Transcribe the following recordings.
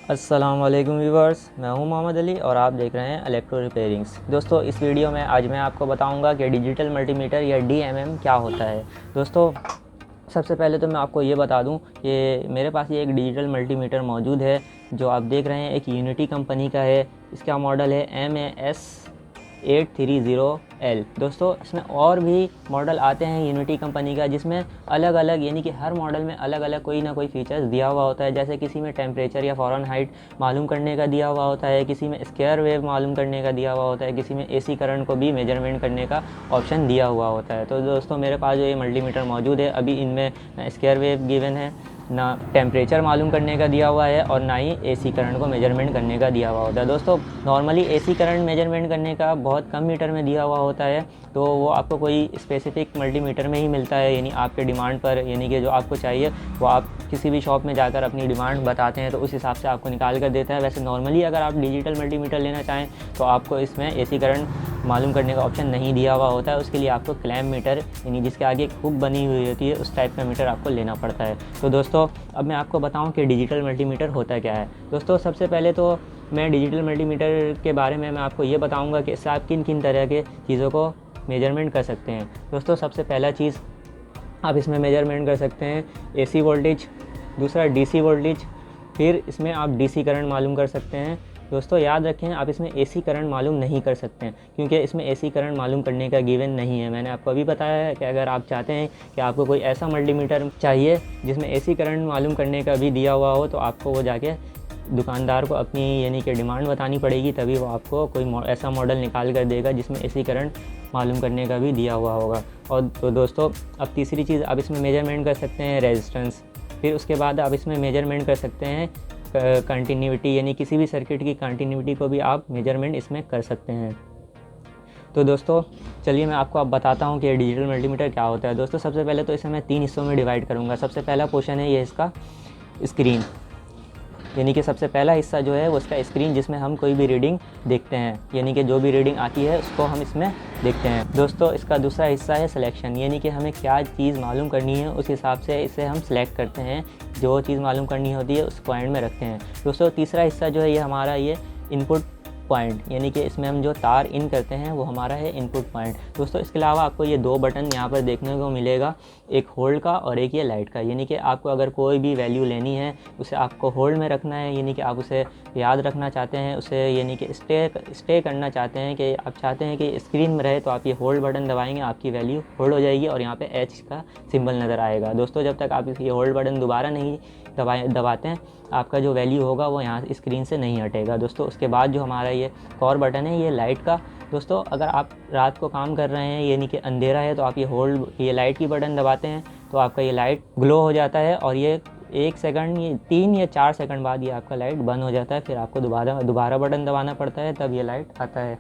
अस्सलाम वालेकुम व्यूवर्स, मैं हूं मोहम्मद अली और आप देख रहे हैं इलेक्ट्रो रिपेयरिंग्स। दोस्तों, इस वीडियो में आज मैं आपको बताऊंगा कि डिजिटल मल्टीमीटर या DMM क्या होता है। दोस्तों, सबसे पहले तो मैं आपको ये बता दूं कि मेरे पास ये एक डिजिटल मल्टीमीटर मौजूद है जो आप देख रहे हैं, एक यूनिटी कंपनी का है। इसका मॉडल है MAS830L। दोस्तों, इसमें और भी मॉडल आते हैं यूनिटी कंपनी का, जिसमें अलग अलग यानी कि हर मॉडल में अलग अलग कोई ना कोई फीचर्स दिया हुआ होता है। जैसे किसी में टेम्परेचर या फ़ारेनहाइट मालूम करने का दिया हुआ होता है, किसी में स्क्वायर वेव मालूम करने का दिया हुआ होता है, किसी में AC करंट को भी मेजरमेंट करने का ऑप्शन दिया हुआ होता है। तो दोस्तों, मेरे पास जो ये मल्टीमीटर मौजूद है, अभी इनमें ना स्क्वायर वेव गिवन है, ना टेम्परेचर मालूम करने का दिया हुआ है और ना ही AC करंट को मेजरमेंट करने का दिया हुआ होता है। दोस्तों, नॉर्मली AC करंट मेजरमेंट करने का बहुत कम मीटर में दिया हुआ होता है, तो वो आपको कोई स्पेसिफिक मल्टीमीटर में ही मिलता है, यानी आपके डिमांड पर, यानी कि जो आपको चाहिए वो आप किसी भी शॉप में जाकर अपनी डिमांड बताते हैं तो उस हिसाब से आपको निकाल कर देता है। वैसे नॉर्मली अगर आप डिजिटल मल्टीमीटर लेना चाहें तो आपको इसमें AC करंट मालूम करने का ऑप्शन नहीं दिया हुआ होता है। उसके लिए आपको क्लैम्प मीटर, यानी जिसके आगे एक हुक बनी हुई होती है, उस टाइप का मीटर आपको लेना पड़ता है। तो दोस्तों, अब मैं आपको बताऊं कि डिजिटल मल्टीमीटर होता क्या है। दोस्तों, सबसे पहले तो मैं डिजिटल मल्टीमीटर के बारे में मैं आपको ये बताऊंगा कि इससे आप किन किन तरह के चीज़ों को मेजरमेंट कर सकते हैं। दोस्तों, सबसे पहला चीज़ आप इसमें मेजरमेंट कर सकते हैं AC वोल्टेज, दूसरा DC वोल्टेज, फिर इसमें आप DC करंट मालूम कर सकते हैं। दोस्तों, याद रखें, आप इसमें AC करंट मालूम नहीं कर सकते हैं क्योंकि इसमें AC करंट मालूम करने का गिवन नहीं है। मैंने आपको अभी बताया है कि अगर आप चाहते हैं कि आपको कोई ऐसा मल्टीमीटर चाहिए जिसमें AC करंट मालूम करने का भी दिया हुआ हो, तो आपको वो जाके दुकानदार को अपनी यानी कि डिमांड बतानी पड़ेगी, तभी वो आपको कोई ऐसा मॉडल निकाल कर देगा जिसमें AC करंट मालूम करने का भी दिया हुआ होगा। और तो दोस्तों, अब तीसरी चीज़, आप इसमें मेजरमेंट कर सकते हैं रेजिस्टेंस। फिर उसके बाद आप इसमें मेजरमेंट कर सकते हैं कंटिन्यूटी, यानी किसी भी सर्किट की कंटिन्यूटी को भी आप मेजरमेंट इसमें कर सकते हैं। तो दोस्तों, चलिए मैं आपको अब बताता हूँ कि डिजिटल मल्टीमीटर क्या होता है। दोस्तों, सबसे पहले तो इसे मैं 3 हिस्सों में डिवाइड करूँगा। सबसे पहला पोर्शन है ये इसका स्क्रीन, यानी कि सबसे पहला हिस्सा जो है वो इसका स्क्रीन, जिसमें हम कोई भी रीडिंग देखते हैं, यानी कि जो भी रीडिंग आती है उसको हम इसमें देखते हैं। दोस्तों, इसका दूसरा हिस्सा है सिलेक्शन, यानी कि हमें क्या चीज़ मालूम करनी है उस हिसाब से इसे हम सिलेक्ट करते हैं, जो चीज़ मालूम करनी होती है उस पॉइंट में रखते हैं। दोस्तों, तीसरा हिस्सा जो है ये हमारा ये इनपुट पॉइंट, यानी कि इसमें हम जो तार इन करते हैं वो हमारा है इनपुट पॉइंट। दोस्तों, इसके अलावा आपको ये 2 बटन यहाँ पर देखने को मिलेगा, एक होल्ड का और एक ये लाइट का। यानी कि आपको अगर कोई भी वैल्यू लेनी है उसे आपको होल्ड में रखना है, यानी कि आप उसे याद रखना चाहते हैं, उसे यानी कि स्टे करना चाहते हैं, कि आप चाहते हैं कि स्क्रीन में रहे, तो आप ये होल्ड बटन दबाएंगे, आपकी वैल्यू होल्ड हो जाएगी और यहाँ पे H का सिंबल नज़र आएगा। दोस्तों, जब तक आप ये होल्ड बटन दोबारा नहीं दबाते हैं, आपका जो वैल्यू होगा वो यहाँ स्क्रीन से नहीं हटेगा। दोस्तों, उसके बाद जो हमारा ये और बटन है ये लाइट का। दोस्तों, अगर आप रात को काम कर रहे हैं, यानी कि अंधेरा है, तो आप ये लाइट की बटन दबाते हैं तो आपका ये लाइट ग्लो हो जाता है और ये 1 सेकंड, ये 3 या 4 सेकंड बाद ये आपका लाइट बंद हो जाता है। फिर आपको दोबारा बटन दबाना पड़ता है, तब ये लाइट आता है।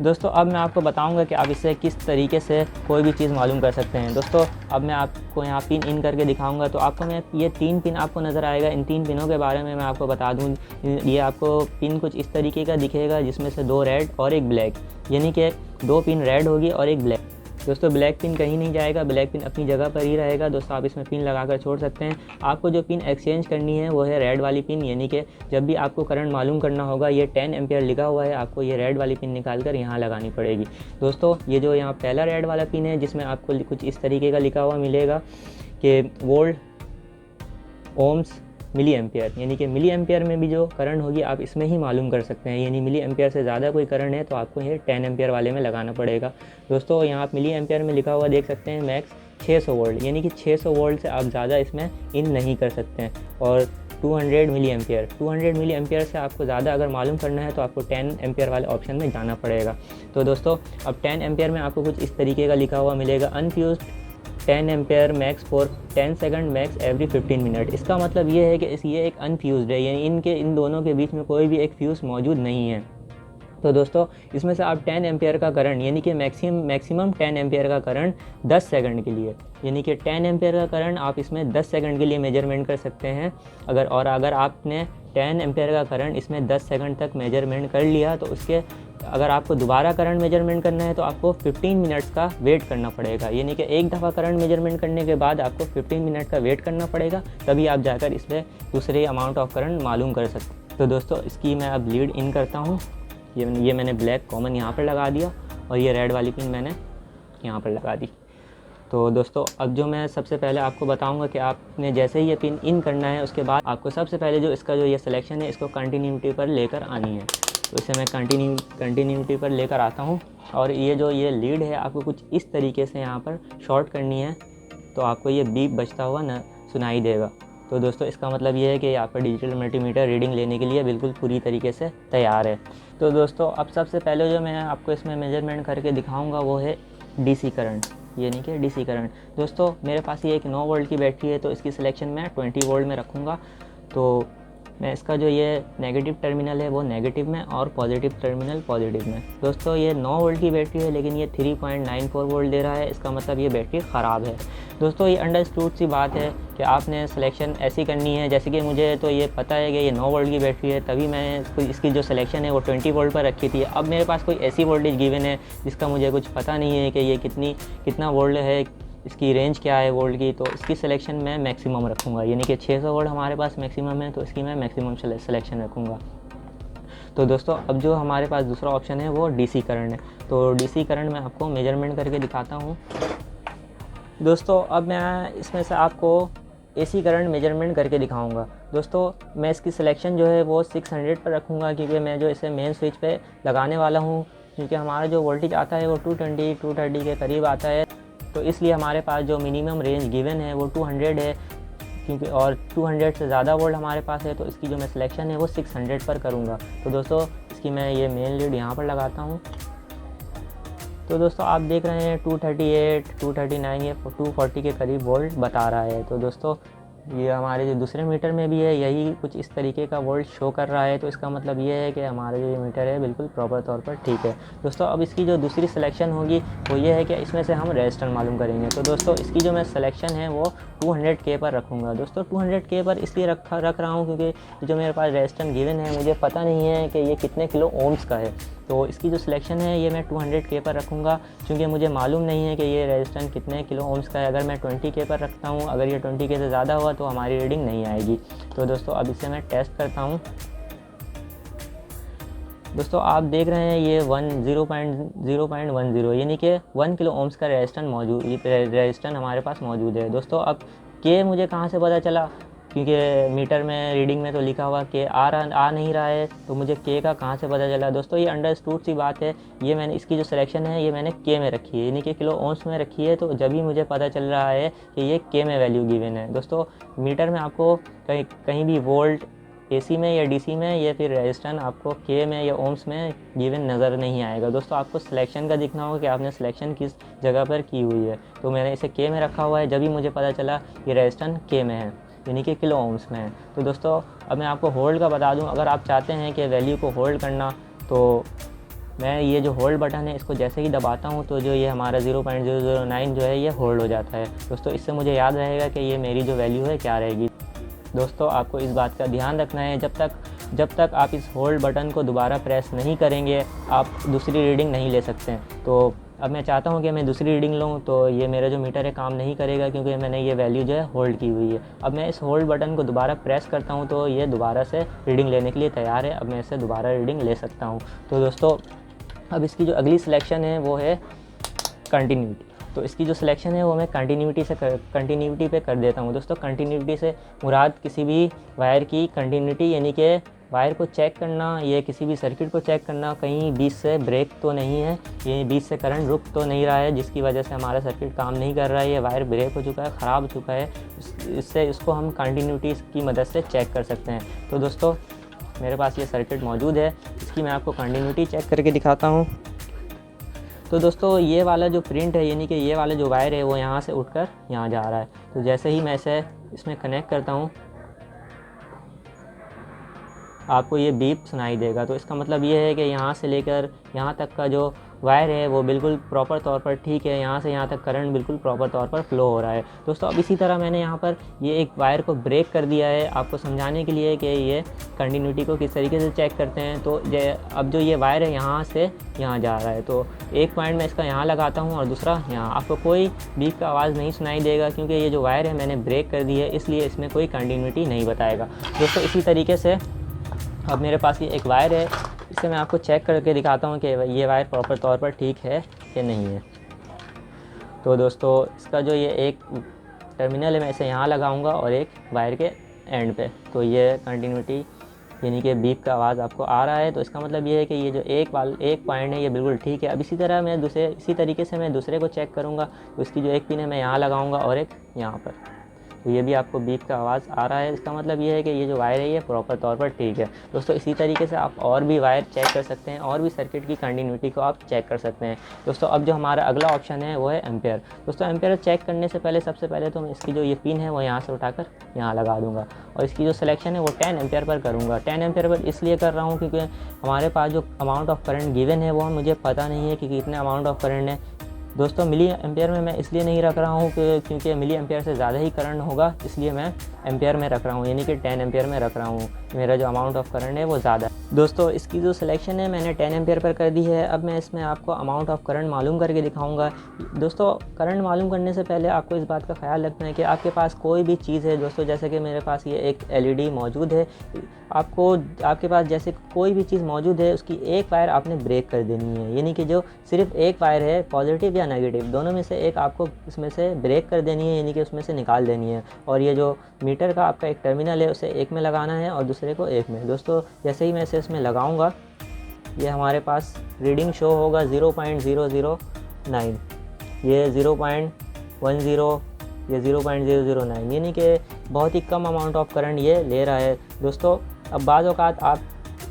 दोस्तों, अब मैं आपको बताऊंगा कि आप इससे किस तरीके से कोई भी चीज़ मालूम कर सकते हैं। दोस्तों, अब मैं आपको यहाँ पिन इन करके दिखाऊंगा, तो आपको मैं ये 3 पिन आपको नज़र आएगा। इन 3 पिनों के बारे में मैं आपको बता दूँ। ये आपको पिन कुछ इस तरीके का दिखेगा, जिसमें से 2 रेड और 1 ब्लैक, यानी कि 2 पिन रेड होगी और 1 ब्लैक। दोस्तों, ब्लैक पिन कहीं नहीं जाएगा, ब्लैक पिन अपनी जगह पर ही रहेगा। दोस्तों, आप इसमें पिन लगाकर छोड़ सकते हैं। आपको जो पिन एक्सचेंज करनी है वो है रेड वाली पिन, यानी कि जब भी आपको करंट मालूम करना होगा, ये 10 एम्पियर लिखा हुआ है, आपको ये रेड वाली पिन निकाल कर यहाँ लगानी पड़ेगी। दोस्तों, ये जो यहाँ पहला रेड वाला पिन है, जिसमें आपको कुछ इस तरीके का लिखा हुआ मिलेगा कि वोल्ट, ओम्स, मिली एम्पियर, यानी कि मिली एम्पियर में भी जो करंट होगी आप इसमें ही मालूम कर सकते हैं। यानी मिली एम्पियर से ज़्यादा कोई करंट है तो आपको ये 10 एम्पियर वाले में लगाना पड़ेगा। दोस्तों, यहाँ आप मिली एम्पियर में लिखा हुआ देख सकते हैं मैक्स 600 वोल्ट, यानी कि 600 वोल्ट से आप ज़्यादा इसमें इन नहीं कर सकते हैं। और 200 मिली एम्पियर से आपको ज़्यादा अगर मालूम करना है तो आपको 10 एम्पियर वाले ऑप्शन में जाना पड़ेगा। तो दोस्तों, अब 10 एम्पियर में आपको कुछ इस तरीके का लिखा हुआ मिलेगा, unfused 10 ampere max for 10 second max every 15 minute. इसका मतलब ये है कि ये एक अनफ्यूज़ड है, यानी इन दोनों के बीच में कोई भी एक फ्यूज़ मौजूद नहीं है। तो दोस्तों, इसमें से आप 10 एम्पेयर का करंट, यानी कि मैक्सिमम 10 एम्पेयर का करंट 10 सेकंड के लिए, यानी कि 10 एम्पेयर का करंट आप इसमें 10 सेकंड के लिए मेजरमेंट कर सकते हैं। अगर आपने 10 एम्पेयर का करंट इसमें 10 सेकंड तक मेजरमेंट कर लिया, तो उसके अगर आपको दोबारा करंट मेजरमेंट करना है तो आपको 15 मिनट्स का वेट करना पड़ेगा। यानी कि एक दफ़ा करंट मेजरमेंट करने के बाद आपको 15 मिनट का वेट करना पड़ेगा, तभी आप जाकर इसमें दूसरे अमाउंट ऑफ करंट मालूम कर सकते हैं। तो दोस्तों इसकी मैं अब लीड इन करता हूँ। ये मैंने ब्लैक कॉमन यहाँ पर लगा दिया और ये रेड वाली पिन मैंने यहाँ पर लगा दी। तो दोस्तों अब जो मैं सबसे पहले आपको बताऊंगा कि आपने जैसे ही ये पिन इन करना है उसके बाद आपको सबसे पहले जो इसका जो ये सिलेक्शन है इसको कंटिन्यूटी पर लेकर आनी है। तो इसे मैं कंटिन्यूटी पर लेकर आता हूँ और ये लीड है आपको कुछ इस तरीके से यहाँ पर शॉर्ट करनी है, तो आपको ये बीप बजता हुआ न सुनाई देगा। तो दोस्तों इसका मतलब ये है कि आपका डिजिटल मल्टीमीटर रीडिंग लेने के लिए बिल्कुल पूरी तरीके से तैयार है। तो दोस्तों अब सबसे पहले जो मैं आपको इसमें मेजरमेंट करके दिखाऊंगा वो है डीसी करंट, यानी कि डीसी करंट। दोस्तों मेरे पास ये एक 9 वोल्ट की बैटरी है, तो इसकी सिलेक्शन मैं 20 वोल्ट में रखूँगा। तो मैं इसका जो ये नेगेटिव टर्मिनल है वो नेगेटिव में और पॉजिटिव टर्मिनल पॉजिटिव में। दोस्तों ये 9 वोल्ट की बैटरी है लेकिन ये 3.94 वोल्ट दे रहा है, इसका मतलब ये बैटरी ख़राब है। दोस्तों ये अंडरस्टूड सी बात है कि आपने सिलेक्शन ऐसी करनी है, जैसे कि मुझे तो ये पता है कि ये 9 वोल्ट की बैटरी है, तभी मैंने इसकी जो सिलेक्शन है वो 20 वोल्ट पर रखी थी। अब मेरे पास कोई ऐसी वोल्टेज गिवन है जिसका मुझे कुछ पता नहीं है कि ये कितना वोल्ट है, इसकी रेंज क्या है वोल्ट की, तो इसकी सिलेक्शन मैं मैक्सिमम रखूँगा, यानी कि 600 वोल्ट हमारे पास मैक्सिमम है, तो इसकी मैं मैक्सिमम सिलेक्शन रखूँगा। तो दोस्तों अब जो हमारे पास दूसरा ऑप्शन है वो डीसी करंट है। तो डीसी करंट मैं आपको मेजरमेंट करके दिखाता हूँ। दोस्तों अब मैं इसमें से आपको एसी करंट मेजरमेंट करके दिखाऊंगा। दोस्तों मैं इसकी सिलेक्शन जो है वो 600 पर रखूँगा, क्योंकि मैं जो इसे मेन स्विच पे लगाने वाला हूँ, क्योंकि हमारा जो वोल्टेज आता है वो 220-230 के करीब आता है। तो इसलिए हमारे पास जो मिनिमम रेंज गिवन है वो 200 है, क्योंकि और 200 से ज़्यादा वोल्ट हमारे पास है, तो इसकी जो मैं सिलेक्शन है वो 600 पर करूँगा। तो दोस्तों इसकी मैं ये मेन लीड यहाँ पर लगाता हूँ। तो दोस्तों आप देख रहे हैं 238, 239 या 240 के करीब वोल्ट बता रहा है। तो दोस्तों ये हमारे जो दूसरे मीटर में भी है यही कुछ इस तरीके का वोल्ट शो कर रहा है, तो इसका मतलब ये है कि हमारा जो ये मीटर है बिल्कुल प्रॉपर तौर पर ठीक है। दोस्तों अब इसकी जो दूसरी सिलेक्शन होगी वो ये है कि इसमें से हम रेजिस्टेंस मालूम करेंगे। तो दोस्तों इसकी जो मैं सिलेक्शन है वो 200K पर रखूँगा। दोस्तों 200K पर इसलिए रख रहा हूँ क्योंकि जो मेरे पास रेजिस्टेंस गिवन है मुझे पता नहीं है कि ये कितने किलो ओम्स का है, तो इसकी जो सिलेक्शन है ये मैं 200K पर रखूँगा, क्योंकि मुझे मालूम नहीं है कि ये रेजिस्टेंस कितने किलो ओम्स का है। अगर मैं 20K पर रखता हूँ, अगर ये 20K से ज़्यादा हुआ तो हमारी रीडिंग नहीं आएगी। तो दोस्तों अब इसे मैं टेस्ट करता हूँ। दोस्तों आप देख रहे हैं ये 0.10 यानी कि 1 किलो ओम्स का रेजिस्टेंस हमारे पास मौजूद है। दोस्तों अब के मुझे कहाँ से पता चला, क्योंकि मीटर में रीडिंग में तो लिखा हुआ कि आ नहीं रहा है, तो मुझे के का कहाँ से पता चला। दोस्तों ये अंडरस्टूड सी बात है, ये मैंने इसकी जो सिलेक्शन है ये मैंने के में रखी है, यानी कि किलो ओम्स में रखी है, तो जब भी मुझे पता चल रहा है कि ये के में वैल्यू गिवन है। दोस्तों मीटर में आपको कहीं भी वोल्ट एसी में या डीसी में या फिर रेजिस्टेंस आपको के में या ओम्स में गिवन नज़र नहीं आएगा। दोस्तों आपको सिलेक्शन का दिखना होगा कि आपने सिलेक्शन किस जगह पर की हुई है। तो मैंने इसे के में रखा हुआ है, जब भी मुझे पता चला ये रेजिस्टेंस के में है, यानी कि किलो ओम्स में है। तो दोस्तों अब मैं आपको होल्ड का बता दूं, अगर आप चाहते हैं कि वैल्यू को होल्ड करना, तो मैं ये जो होल्ड बटन है इसको जैसे ही दबाता हूं तो जो ये हमारा 0.009 जो है ये होल्ड हो जाता है। दोस्तों इससे मुझे याद रहेगा कि ये मेरी जो वैल्यू है क्या रहेगी। दोस्तों आपको इस बात का ध्यान रखना है, जब तक आप इस होल्ड बटन को दोबारा प्रेस नहीं करेंगे आप दूसरी रीडिंग नहीं ले सकते हैं। तो अब मैं चाहता हूं कि मैं दूसरी रीडिंग लूं, तो ये मेरा जो मीटर है काम नहीं करेगा, क्योंकि मैंने ये वैल्यू जो है होल्ड की हुई है। अब मैं इस होल्ड बटन को दोबारा प्रेस करता हूं तो ये दोबारा से रीडिंग लेने के लिए तैयार है। अब मैं इससे दोबारा रीडिंग ले सकता हूं। तो दोस्तों अब इसकी जो अगली सिलेक्शन है वो है कंटिन्यूटी। तो इसकी जो सिलेक्शन है वो मैं कंटिन्यूटी पे कर देता हूँ। दोस्तों कंटिन्यूटी से मुराद किसी भी वायर की कंटिन्यूटी, यानी कि वायर को चेक करना, ये किसी भी सर्किट को चेक करना, कहीं बीच से ब्रेक तो नहीं है, ये बीच से करंट रुक तो नहीं रहा है जिसकी वजह से हमारा सर्किट काम नहीं कर रहा है, ये वायर ब्रेक हो चुका है, ख़राब हो चुका है, इससे इसको हम कंटिन्यूटी की मदद से चेक कर सकते हैं। तो दोस्तों मेरे पास ये सर्किट मौजूद है, इसकी मैं आपको कंटिन्यूटी चेक करके दिखाता हूँ। तो दोस्तों ये वाला जो प्रिंट है, यानी कि ये वाला जो वायर है वो यहाँ से उठकर यहाँ जा रहा है। तो जैसे ही मैं इसे इसमें कनेक्ट करता हूँ आपको ये बीप सुनाई देगा। तो इसका मतलब ये है कि यहाँ से लेकर यहाँ तक का जो वायर है वो बिल्कुल प्रॉपर तौर पर ठीक है, यहाँ से यहाँ तक करंट बिल्कुल प्रॉपर तौर पर फ्लो हो रहा है। दोस्तों अब इसी तरह मैंने यहाँ पर ये एक वायर को ब्रेक कर दिया है आपको समझाने के लिए कि ये कंटिन्यूटी को किस तरीके से चेक करते हैं। तो अब जो ये वायर है यहाँ से यहाँ जा रहा है, तो एक पॉइंट मैं इसका यहाँ लगाता हूँ और दूसरा यहाँ, आपको कोई बीप का आवाज़ नहीं सुनाई देगा, क्योंकि ये जो वायर है मैंने ब्रेक कर दी है, इसलिए इसमें कोई कंटिन्यूटी नहीं बताएगा। दोस्तों इसी तरीके से अब मेरे पास ये एक वायर है, इसे मैं आपको चेक करके दिखाता हूँ कि ये वायर प्रॉपर तौर पर ठीक है कि नहीं है। तो दोस्तों इसका जो ये एक टर्मिनल है मैं इसे यहाँ लगाऊंगा और एक वायर के एंड पे, तो ये कंटिन्यूटी यानी कि बीप का आवाज़ आपको आ रहा है। तो इसका मतलब ये है कि ये जो एक पॉइंट है ये बिल्कुल ठीक है। अब इसी तरह मैं इसी तरीके से मैं दूसरे को चेक करूँगा। तो इसकी जो एक पिन है मैं यहाँ लगाऊँगा और एक यहाँ पर, तो ये भी आपको बीप का आवाज़ आ रहा है। इसका मतलब ये है कि ये जो वायर है ये प्रॉपर तौर पर ठीक है। दोस्तों इसी तरीके से आप और भी वायर चेक कर सकते हैं और भी सर्किट की कंटिन्यूटी को आप चेक कर सकते हैं। दोस्तों अब जो हमारा अगला ऑप्शन है वो है एम्पेयर। दोस्तों एम्पेयर चेक करने से पहले सबसे पहले तो मैं इसकी जो ये पिन है वो यहाँ से उठाकर यहाँ लगा दूँगा और इसकी जो सिलेक्शन है वो 10 एम्पेयर पर करूँगा। 10 एम्पेयर पर इसलिए कर रहा हूँ क्योंकि हमारे पास जो अमाउंट ऑफ करंट गिवन है वो मुझे पता नहीं है कि कितने अमाउंट ऑफ करंट है। दोस्तों मिली एम्पेयर में मैं इसलिए नहीं रख रहा हूँ क्योंकि मिली एम्पेयर से ज़्यादा ही करंट होगा, इसलिए मैं एम्पेयर में रख रहा हूँ, यानी कि 10 एम्पेयर में रख रहा हूँ। मेरा जो अमाउंट ऑफ करंट है वो ज़्यादा है। दोस्तों इसकी जो सिलेक्शन है मैंने 10 एम्पेयर पर कर दी है। अब मैं इसमें आपको अमाउंट ऑफ करंट मालूम करके दिखाऊंगा। दोस्तों करंट मालूम करने से पहले आपको इस बात का ख्याल रखना है कि आपके पास कोई भी चीज़ है। दोस्तों जैसे कि मेरे पास ये एक LED मौजूद है, आपके पास जैसे कोई भी चीज़ मौजूद है उसकी एक वायर आपने ब्रेक कर देनी है, यानी कि जो सिर्फ एक वायर है पॉजिटिव या नेगेटिव दोनों में से एक आपको इसमें से ब्रेक कर देनी है, यानी कि उसमें से निकाल देनी है। और ये जो मीटर का आपका एक टर्मिनल है उसे एक में लगाना है और दूसरे को एक में। दोस्तों जैसे ही मैं इसे इसमें लगाऊंगा ये हमारे पास रीडिंग शो होगा 0.009, ये 0.10, ये 0.009, यानी कि बहुत ही कम अमाउंट ऑफ करंट ये ले रहा है। दोस्तों अब बाज़ औक़ात आप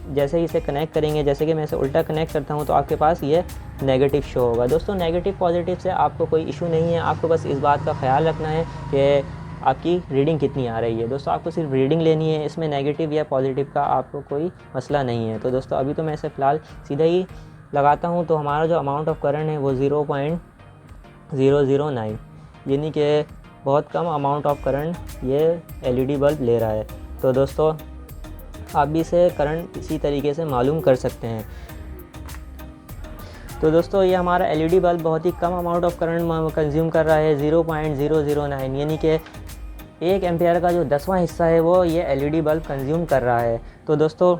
जैसे ही इसे कनेक्ट करेंगे, जैसे कि मैं इसे उल्टा कनेक्ट करता हूँ तो आपके पास ये नेगेटिव शो होगा। दोस्तों नेगेटिव पॉजिटिव से आपको कोई इशू नहीं है, आपको बस इस बात का ख्याल रखना है कि आपकी रीडिंग कितनी आ रही है। दोस्तों आपको सिर्फ रीडिंग लेनी है, इसमें नेगेटिव या पॉजिटिव का आपको कोई मसला नहीं है। तो दोस्तों अभी तो मैं इसे फ़िलहाल सीधा ही लगाता हूँ, तो हमारा जो अमाउंट ऑफ करंट है वो 0.009, यानी कि बहुत कम अमाउंट ऑफ करंट ये LED बल्ब ले रहा है। तो दोस्तों आप भी इसे करंट इसी तरीके से मालूम कर सकते हैं। तो दोस्तों ये हमारा LED बल्ब बहुत ही कम अमाउंट ऑफ करंट कंज्यूम कर रहा है, 0.009, यानी कि 1 एम्पेयर का जो 10वां हिस्सा है वो ये LED बल्ब कंज्यूम कर रहा है। तो दोस्तों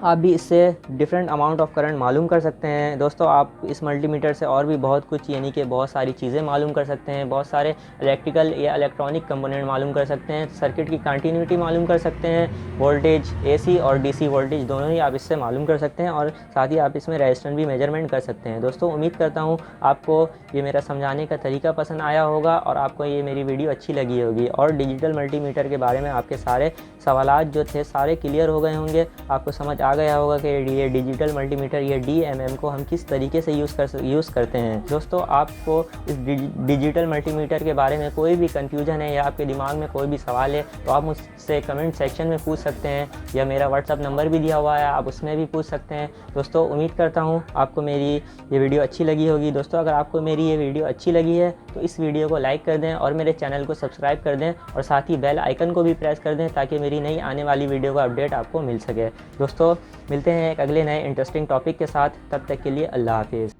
आप भी इससे डिफरेंट अमाउंट ऑफ करंट मालूम कर सकते हैं। दोस्तों आप इस मल्टीमीटर से और भी बहुत कुछ यानी कि बहुत सारी चीज़ें मालूम कर सकते हैं, बहुत सारे इलेक्ट्रिकल या इलेक्ट्रॉनिक कंपोनेंट मालूम कर सकते हैं, सर्किट की कंटिन्यूटी मालूम कर सकते हैं, वोल्टेज AC और DC वोल्टेज दोनों ही आप इससे मालूम कर सकते हैं और साथ ही आप इसमें रेजिस्टेंस भी मेजरमेंट कर सकते हैं। दोस्तों उम्मीद करता हूँ आपको ये मेरा समझाने का तरीका पसंद आया होगा और आपको ये मेरी वीडियो अच्छी लगी होगी और डिजिटल मल्टीमीटर के बारे में आपके सारे सवालात जो थे सारे क्लियर हो गए होंगे। आपको समझ आ गया होगा कि ये डिजिटल मल्टीमीटर ये DMM को हम किस तरीके से यूज़ करते हैं। दोस्तों आपको इस डिजिटल मल्टीमीटर के बारे में कोई भी कन्फ्यूजन है या आपके दिमाग में कोई भी सवाल है तो आप मुझसे कमेंट सेक्शन में पूछ सकते हैं या मेरा WhatsApp नंबर भी दिया हुआ है, आप उसमें भी पूछ सकते हैं। दोस्तों उम्मीद करता हूँ आपको मेरी ये वीडियो अच्छी लगी होगी। दोस्तों अगर आपको मेरी ये वीडियो अच्छी लगी है तो इस वीडियो को लाइक कर दें और मेरे चैनल को सब्सक्राइब कर दें और साथ ही बेल आइकन को भी प्रेस कर दें ताकि मेरी नई आने वाली वीडियो का अपडेट आपको मिल सके। दोस्तों मिलते हैं एक अगले नए इंटरेस्टिंग टॉपिक के साथ, तब तक के लिए अल्लाह हाफिज़।